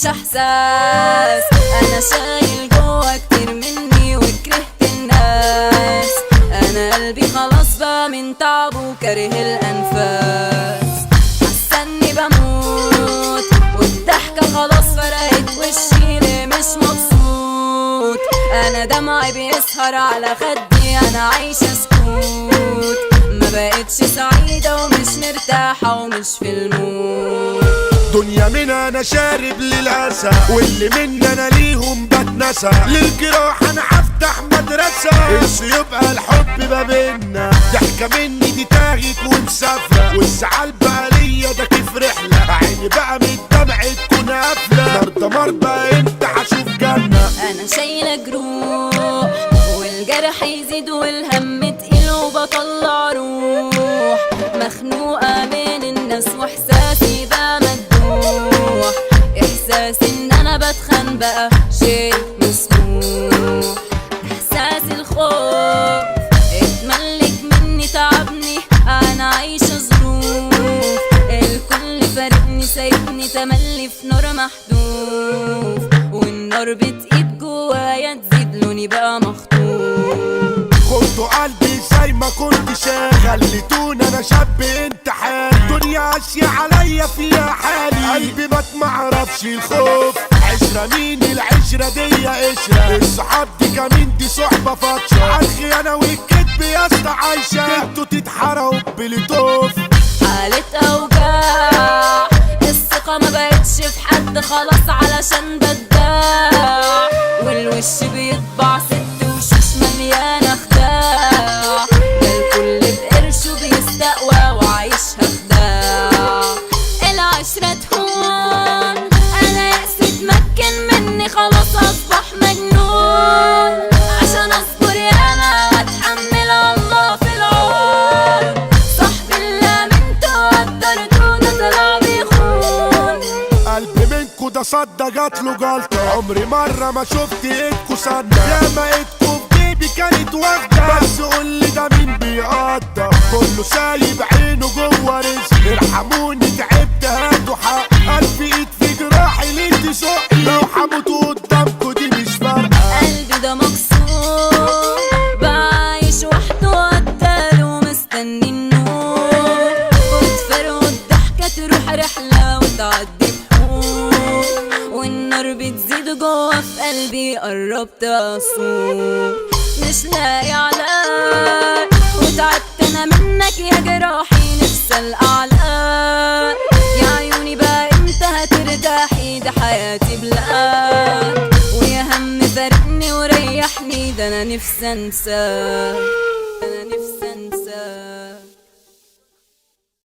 مش احساس. انا شايل جوا كتير مني وكرهت الناس. انا قلبي خلاص بقى من تعبه وكاره الانفاس. حاسه اني بموت والضحكه خلاص فرقت وشي ليه مش مبسوط. انا دمعي بيسهر على خدي انا عايشه سكوت. ما بقتش سعيده ومش مرتاحه ومش في المود. دنيا من انا شارب للاسى واللي من انا ليهم بتنسى. للجراح انا هفتح مدرسه انسوا يبقى الحب ما بينا. ضحكه مني دي تاهت ومسافره والسعال بقى ليا ده كيف رحله. عيني بقى من الدمع تكون قافله. مرضى مرضى انت هشوف جنه. انا شايله جروح والجرح يزيد والهم تقيل وبطلع روح. مخنوقه من الناس واحساسي بقى مجروح. احساس ان انا بتخن بقى شيء مسموح. احساس الخوف اتملك مني تعبني. انا عايشه ظروف الكل فارقني سايبني تملي في نار محدوف. والنار بتقيد جوايا تزيد لوني بقى مخطوف. خدوا قلبي زي ما كنت شايف. خليتوني انا شاب انت حالي. دنيا قاسية عليا فيها حالي. قلبي ما معرفش الخوف. عشرة مين العشرة دي قشرة. الصحاب دي كمين دي صحبة فاطشة. عالخيانة والكدب يا اسطى عايشة. انتوا تتحرقوا بليتوف. حالة اوجاع الثقة ما بقتش في حد خلاص علشان بداع. والوش بيطبع ست وشوش مليانة خداع. ده الكل بقرشه بيستقوى وعايشها خداع. العشرة تهون انا يأسي اتمكن مني خلاص اصبح مجنون. عشان اصبر ياما واتحمل الله في العون. صاحبي اللي امنته قدرته ده طلع بيخون. قلبي منكو ده صدى جاتله جلطة. عمري مرة ما شفت ايدكو سنة. ياما ايدكو في جيبي كانت واخدة. بس قولي ده مين بيقدر. كله سايب عينه جوه رزق. ارحموني تعبت هاتوا حق. قلبي ايد في جراحي ليه تزقي. لو حموتوا قدامكو دي مش فارقة. قلبي ده مكسور بعيش وحده قتال ومستني النور. وتفرق الضحكة تروح رحلة وتعدي بحور. والنار بتزيد جوا في قلبي قربت اصور. مش لاقي علاج وتعبت انا منك يا جراحي نفسي الاعلى. يا عيوني بقى امتى هترتاحي ده حياتي بلاك. ويا هم فارقني وريحني ده انا نفسي انساك.